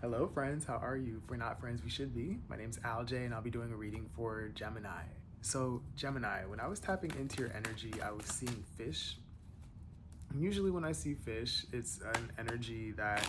Hello friends, how are you? If we're not friends, we should be. My name's Alj and I'll be doing a reading for Gemini. So Gemini, when I was tapping into your energy, I was seeing fish. And usually when I see fish, it's an energy that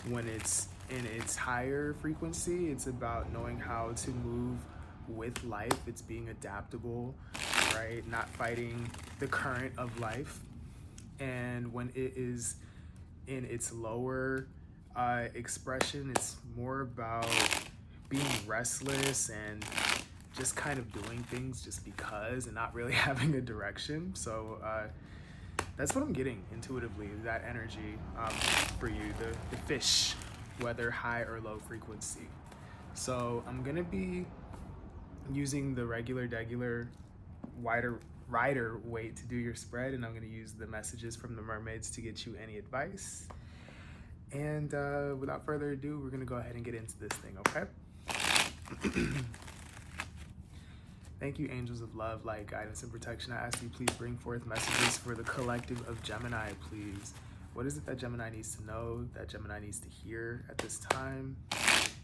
when it's in its higher frequency, it's about knowing how to move with life. It's being adaptable, right? Not fighting the current of life. And when it is in its lower expression, it's more about being restless and just kind of doing things just because and not really having a direction. So that's what I'm getting intuitively, that energy for you, the fish, whether high or low frequency. So I'm gonna be using the regular wider rider weight to do your spread, and I'm going to use the messages from the mermaids to get you any advice. And without further ado, we're going to go ahead and get into this thing, okay? Thank you, angels of love, light, guidance, and protection. I ask you please bring forth messages for the collective of Gemini, please. What is it that Gemini needs to know, that Gemini needs to hear at this time?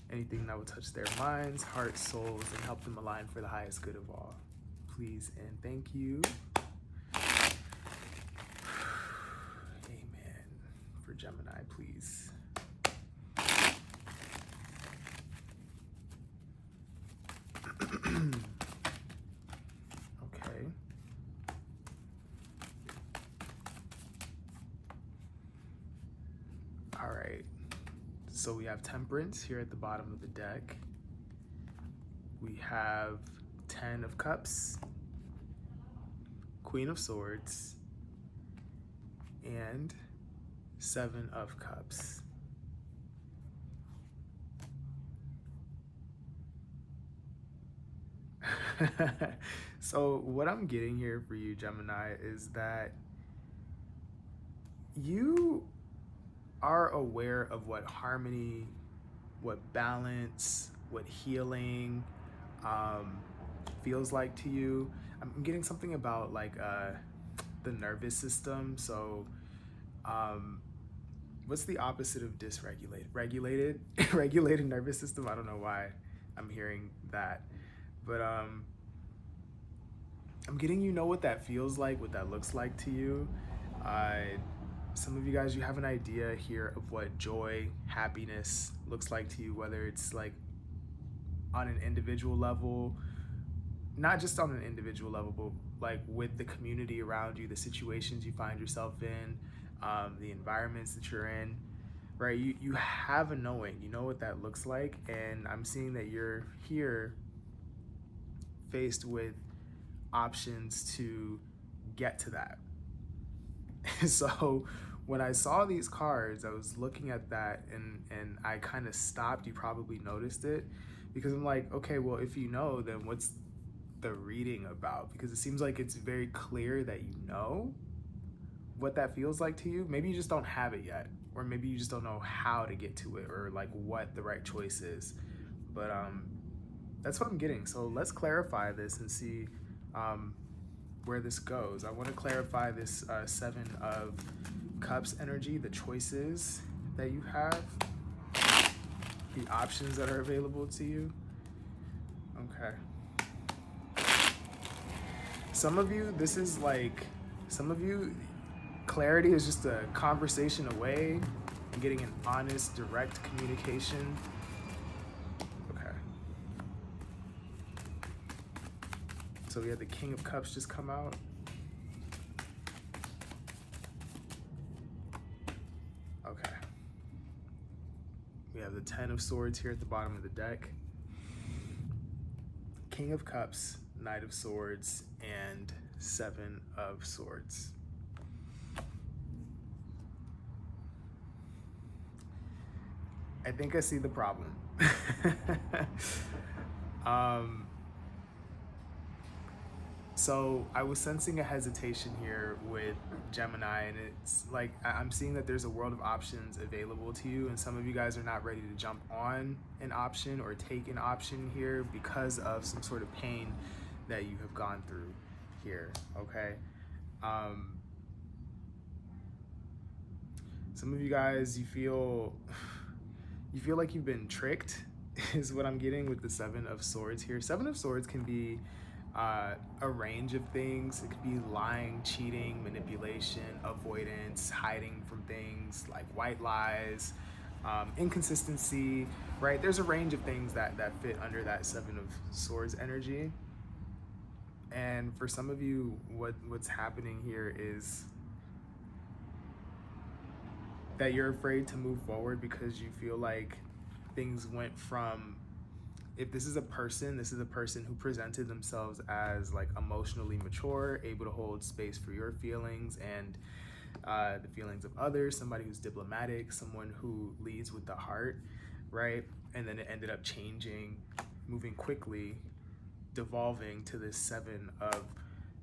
Anything that will touch their minds, hearts, souls, and help them align for the highest good of all. Please and thank you. Amen. For Gemini, please. Okay. All right. So we have Temperance here at the bottom of the deck. We have 10 of Cups, Queen of Swords, and 7 of Cups. So what I'm getting here for you, Gemini, is that you are aware of what harmony, what balance, what healing feels like to you. I'm getting something about like the nervous system. So what's the opposite of dysregulated? Regulated? Regulated nervous system? I don't know why I'm hearing that. But I'm getting what that feels like, what that looks like to you. Some of you guys, you have an idea here of what joy, happiness looks like to you, whether it's like on an individual level, not just on an individual level, but like with the community around you, the situations you find yourself in, the environments that you're in, right? You have a knowing, you know what that looks like. And I'm seeing that you're here faced with options to get to that. So when I saw these cards, I was looking at that and I kind of stopped. You probably noticed it because I'm like, okay, well, if you know, then what's the reading about? Because it seems like it's very clear that you know what that feels like to you. Maybe you just don't have it yet, or maybe you just don't know how to get to it, or like what the right choice is. But that's what I'm getting. So let's clarify this and see where this goes. I want to clarify this 7 of Cups energy, the choices that you have, the options that are available to you. Okay. Some of you, clarity is just a conversation away and getting an honest, direct communication. Okay. So we had the King of Cups just come out. Okay. We have the 10 of Swords here at the bottom of the deck. King of Cups, Knight of Swords, and 7 of Swords. I think I see the problem. So I was sensing a hesitation here with Gemini, and it's like I'm seeing that there's a world of options available to you, and some of you guys are not ready to jump on an option or take an option here because of some sort of pain that you have gone through here, okay? Some of you guys, you feel You feel like you've been tricked is what I'm getting with the Seven of Swords here. Seven of Swords can be a range of things. It could be lying, cheating, manipulation, avoidance, hiding from things like white lies, inconsistency, right? There's a range of things that fit under that Seven of Swords energy. And for some of you, what's happening here is that you're afraid to move forward because you feel like things went from, if this is a person who presented themselves as like emotionally mature, able to hold space for your feelings and the feelings of others, somebody who's diplomatic, someone who leads with the heart, right? And then it ended up changing, moving quickly, devolving to this Seven of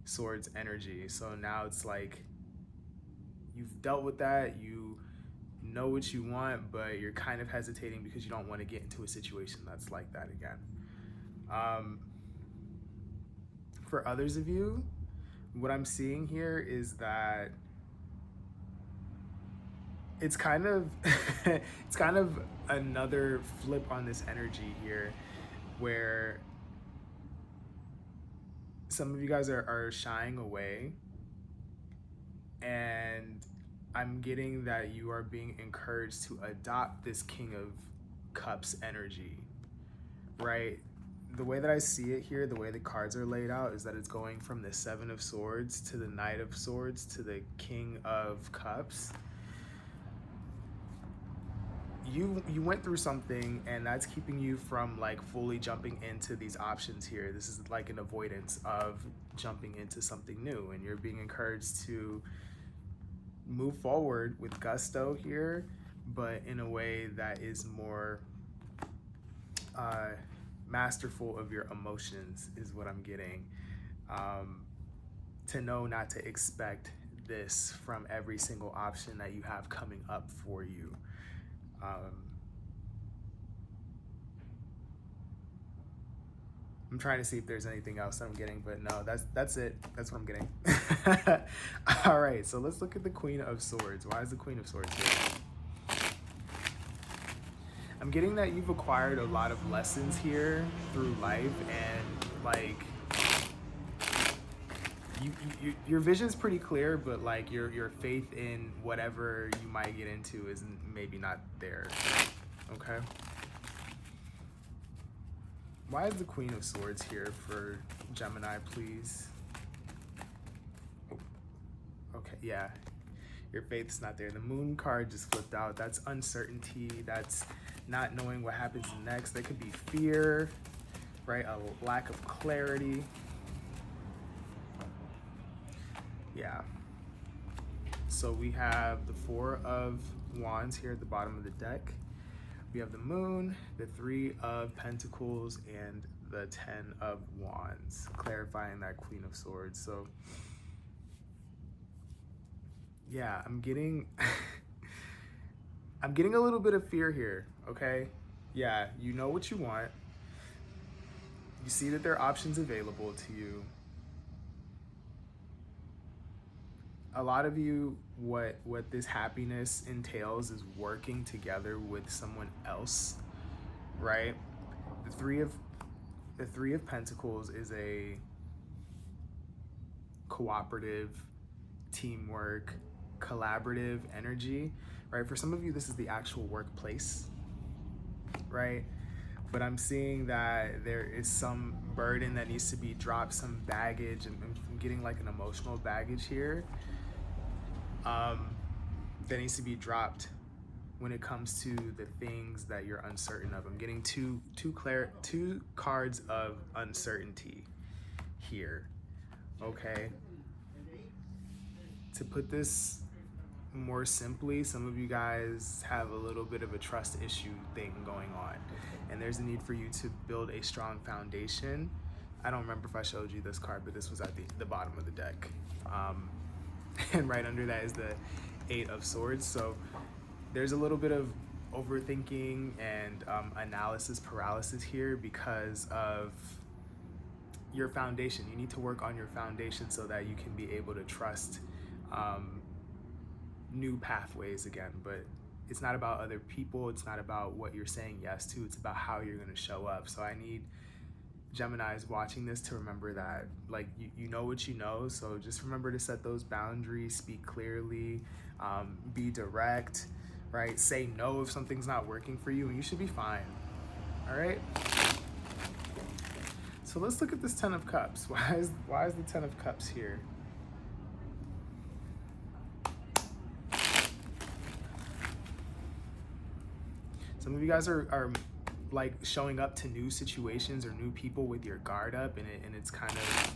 Swords energy. So now it's like you've dealt with that, you know what you want, but you're kind of hesitating because you don't want to get into a situation that's like that again. For others of you, what I'm seeing here is that it's kind of it's kind of another flip on this energy here, where some of you guys are shying away, and I'm getting that you are being encouraged to adopt this King of Cups energy, right? The way that I see it here, the way the cards are laid out, is that it's going from the Seven of Swords to the Knight of Swords to the King of Cups. You went through something, and that's keeping you from like fully jumping into these options here. This is like an avoidance of jumping into something new, and you're being encouraged to move forward with gusto here, but in a way that is more masterful of your emotions is what I'm getting. To know not to expect this from every single option that you have coming up for you. I'm trying to see if there's anything else that I'm getting, but no, that's it. That's what I'm getting. All right, so let's look at the Queen of Swords. Why is the Queen of Swords here? I'm getting that you've acquired a lot of lessons here through life, and like your vision's pretty clear, but like your faith in whatever you might get into is maybe not there. Okay. Why is the Queen of Swords here for Gemini, please? Oh, okay, yeah. Your faith's not there. The Moon card just flipped out. That's uncertainty. That's not knowing what happens next. There could be fear, right? A lack of clarity. Yeah. So we have the Four of Wands here at the bottom of the deck. We have the Moon, the Three of Pentacles, and the Ten of Wands, clarifying that Queen of Swords. So yeah, I'm getting I'm getting a little bit of fear here, okay? Yeah, you know what you want. You see that there are options available to you. A lot of you, what this happiness entails is working together with someone else, right? The Three of Pentacles is a cooperative, teamwork, collaborative energy, right? For some of you, this is the actual workplace, right? But I'm seeing that there is some burden that needs to be dropped, some baggage, and I'm getting like an emotional baggage here that needs to be dropped when it comes to the things that you're uncertain of. I'm getting two cards of uncertainty here, okay? To put this more simply, some of you guys have a little bit of a trust issue thing going on, and there's a need for you to build a strong foundation. I don't remember if I showed you this card, but this was at the bottom of the deck. And right under that is the Eight of Swords. So there's a little bit of overthinking and analysis paralysis here because of your foundation. You need to work on your foundation so that you can be able to trust new pathways again. But it's not about other people. It's not about what you're saying yes to. It's about how you're going to show up. So I need Geminis watching this to remember that, like, you know what you know. So just remember to set those boundaries, speak clearly, be direct, right? Say no if something's not working for you, and you should be fine. All right. So let's look at this 10 of Cups. Why is the 10 of Cups here? Some of you guys are like showing up to new situations or new people with your guard up, and it's kind of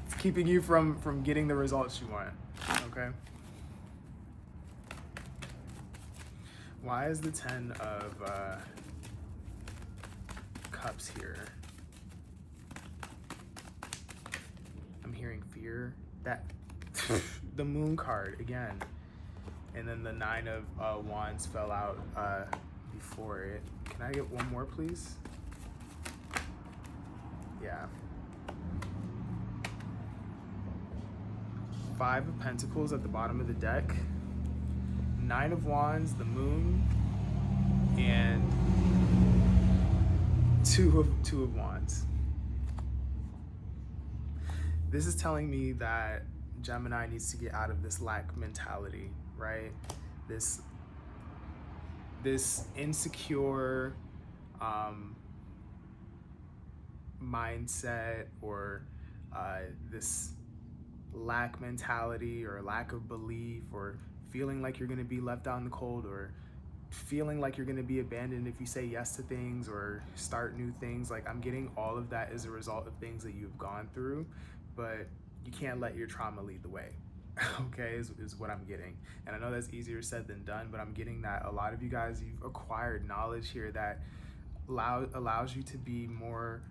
it's keeping you from getting the results you want. Okay. Why is the 10 of Cups here? I'm hearing fear. That the Moon card again. And then the 9 of Wands fell out before it. Can I get one more, please? Yeah. 5 of Pentacles at the bottom of the deck. 9 of Wands, the Moon, and 2 of Wands. This is telling me that Gemini needs to get out of this lack mentality, right? This insecure mindset, or this lack mentality, or lack of belief, or feeling like you're going to be left out in the cold, or feeling like you're going to be abandoned if you say yes to things or start new things. Like, I'm getting all of that as a result of things that you've gone through, but you can't let your trauma lead the way. Okay, is what I'm getting. And I know that's easier said than done, but I'm getting that a lot of you guys, you've acquired knowledge here that allows you to be more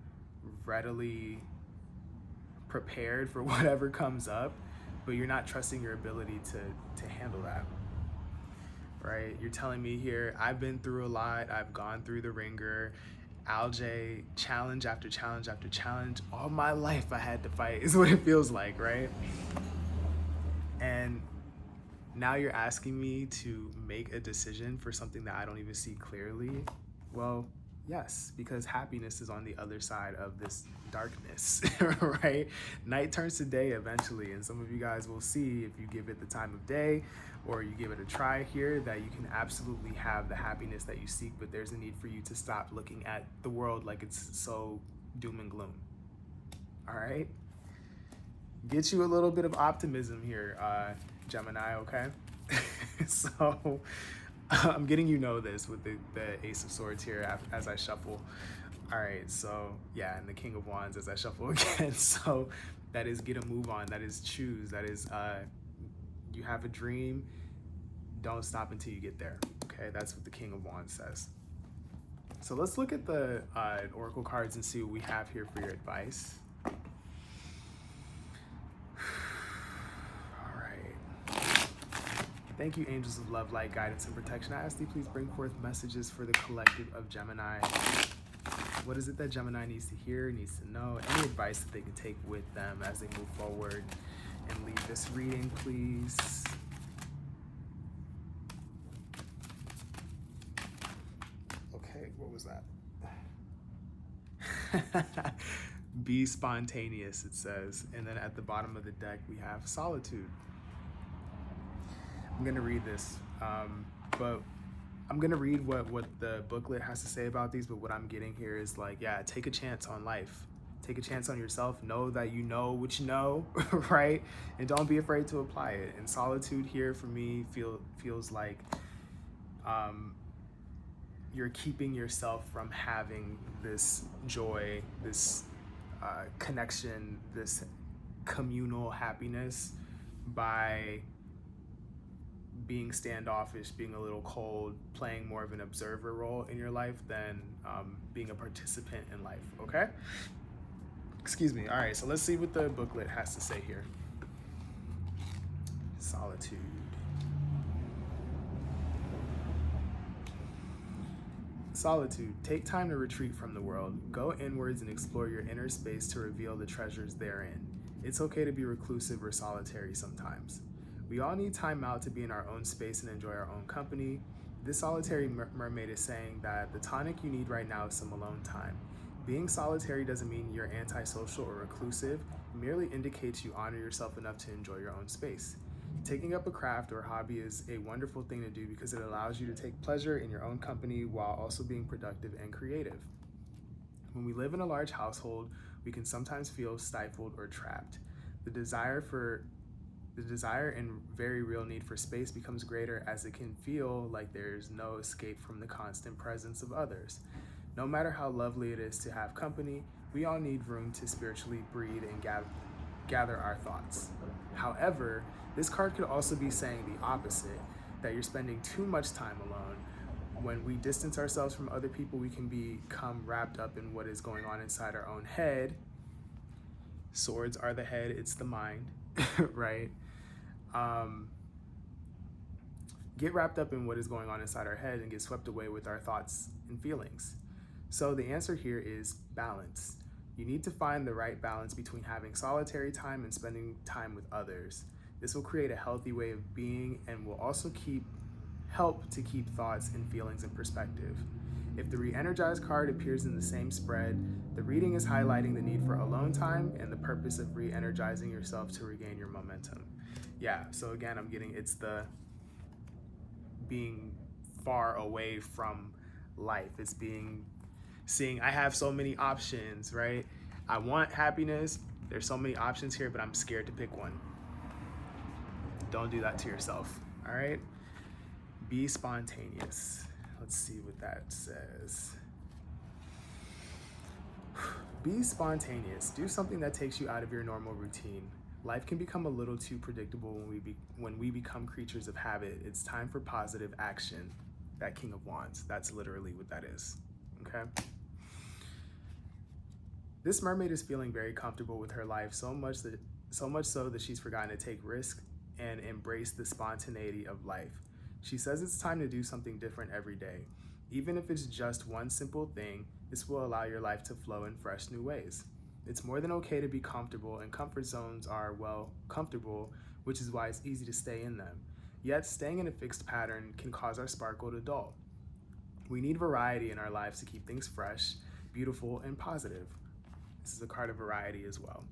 readily prepared for whatever comes up, but you're not trusting your ability to handle that, right? You're telling me here, I've been through a lot, I've gone through the ringer, ALJ, challenge after challenge after challenge, all my life I had to fight, is what it feels like, right? And now you're asking me to make a decision for something that I don't even see clearly. Well, yes, because happiness is on the other side of this darkness, right? Night turns to day eventually, and some of you guys will see, if you give it the time of day or you give it a try here, that you can absolutely have the happiness that you seek, but there's a need for you to stop looking at the world like it's so doom and gloom. All right? Get you a little bit of optimism here, Gemini, okay? So I'm getting this with the Ace of Swords here as I shuffle. All right, so yeah, and the King of Wands as I shuffle again. So that is get a move on, that is choose, that is you have a dream, don't stop until you get there, okay? That's what the King of Wands says. So let's look at the Oracle cards and see what we have here for your advice. Thank you, angels of love, light, guidance, and protection. I ask thee, please bring forth messages for the collective of Gemini. What is it that Gemini needs to hear, needs to know? Any advice that they can take with them as they move forward and leave this reading, please. Okay, what was that? Be spontaneous, it says. And then at the bottom of the deck, we have solitude. I'm gonna read this, but I'm gonna read what the booklet has to say about these, but what I'm getting here is like, yeah, take a chance on life. Take a chance on yourself. Know that you know what you know, right? And don't be afraid to apply it. And solitude here for me feels like you're keeping yourself from having this joy, this connection, this communal happiness by being standoffish, being a little cold, playing more of an observer role in your life than being a participant in life, okay? Excuse me. All right, so let's see what the booklet has to say here. Solitude. Solitude. Take time to retreat from the world. Go inwards and explore your inner space to reveal the treasures therein. It's okay to be reclusive or solitary sometimes. We all need time out to be in our own space and enjoy our own company. This solitary mermaid is saying that the tonic you need right now is some alone time. Being solitary doesn't mean you're antisocial or reclusive. It merely indicates you honor yourself enough to enjoy your own space. Taking up a craft or hobby is a wonderful thing to do because it allows you to take pleasure in your own company while also being productive and creative. When we live in a large household, we can sometimes feel stifled or trapped. The desire and very real need for space becomes greater as it can feel like there's no escape from the constant presence of others. No matter how lovely it is to have company, we all need room to spiritually breathe and gather our thoughts. However, this card could also be saying the opposite, that you're spending too much time alone. When we distance ourselves from other people, we can become wrapped up in what is going on inside our own head. Swords are the head, it's the mind, right? Get wrapped up in what is going on inside our head and get swept away with our thoughts and feelings. So the answer here is balance. You need to find the right balance between having solitary time and spending time with others. This will create a healthy way of being and will also help to keep thoughts and feelings in perspective. If the re-energized card appears in the same spread, the reading is highlighting the need for alone time and the purpose of re-energizing yourself to regain your momentum. Yeah, so again, I'm getting it's the being far away from life. It's seeing I have so many options, right? I want happiness. There's so many options here, but I'm scared to pick one. Don't do that to yourself, all right? Be spontaneous. Let's see what that says. Be spontaneous. Do something that takes you out of your normal routine. Life can become a little too predictable when we become creatures of habit. It's time for positive action. That King of Wands, that's literally what that is, okay? This mermaid is feeling very comfortable with her life, so much so that she's forgotten to take risks and embrace the spontaneity of life. She says it's time to do something different every day. Even if it's just one simple thing, this will allow your life to flow in fresh new ways. It's more than okay to be comfortable, and comfort zones are, well, comfortable, which is why it's easy to stay in them. Yet, staying in a fixed pattern can cause our sparkle to dull. We need variety in our lives to keep things fresh, beautiful, and positive. This is a card of variety as well.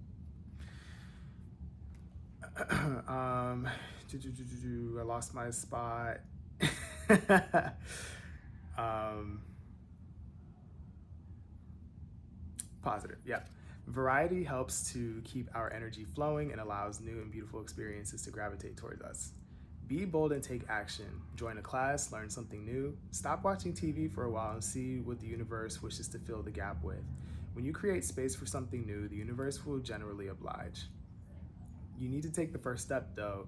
I lost my spot. Positive, yeah. Variety helps to keep our energy flowing and allows new and beautiful experiences to gravitate towards us. Be bold and take action. Join a class, learn something new. Stop watching TV for a while and see what the universe wishes to fill the gap with. When you create space for something new, the universe will generally oblige. You need to take the first step though,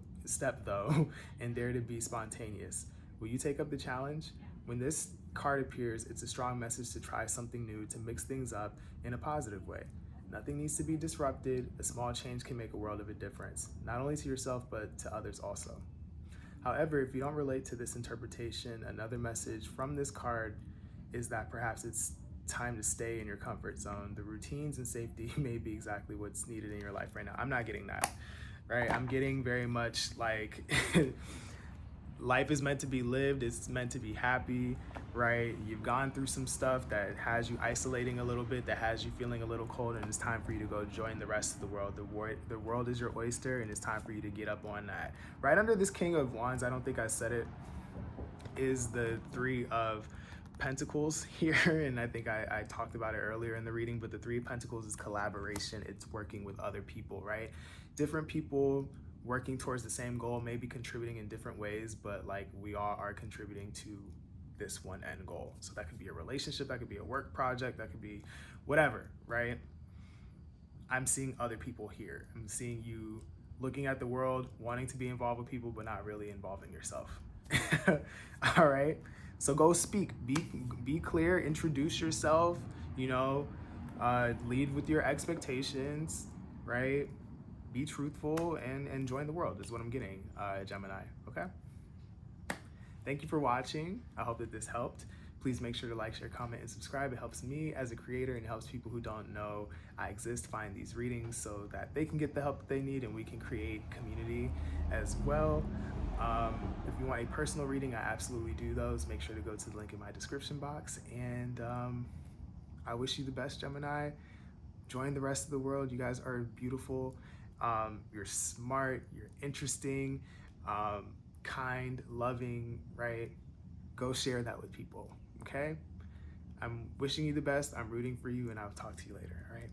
and dare to be spontaneous. Will you take up the challenge? When this card appears, it's a strong message to try something new, to mix things up in a positive way. Nothing needs to be disrupted. A small change can make a world of a difference, not only to yourself, but to others also. However, if you don't relate to this interpretation, another message from this card is that perhaps it's time to stay in your comfort zone. The routines and safety may be exactly what's needed in your life right now. I'm not getting that, right? I'm getting very much like life is meant to be lived. It's meant to be happy, right? You've gone through some stuff that has you isolating a little bit, that has you feeling a little cold, and it's time for you to go join the rest of the world. The world is your oyster, and it's time for you to get up on that. Right under this King of Wands, I don't think I said it, is the Three of Pentacles here, and I think I talked about it earlier in the reading, but the Three of Pentacles is collaboration. It's working with other people, right? Different people working towards the same goal, maybe contributing in different ways, but like we all are contributing to this one end goal. So that could be a relationship, that could be a work project, that could be whatever, right? I'm seeing other people here. I'm seeing you looking at the world, wanting to be involved with people, but not really involving yourself. All right, so go speak, be clear, introduce yourself, lead with your expectations, right? Be truthful and join the world is what I'm getting, Gemini, okay? Thank you for watching. I hope that this helped. Please make sure to like, share, comment, and subscribe. It helps me as a creator and it helps people who don't know I exist find these readings so that they can get the help that they need and we can create community as well. If you want a personal reading, I absolutely do those. Make sure to go to the link in my description box. And I wish you the best, Gemini. Join the rest of the world. You guys are beautiful. You're smart. You're interesting, kind, loving, right? Go share that with people, okay? I'm wishing you the best. I'm rooting for you, and I'll talk to you later, all right?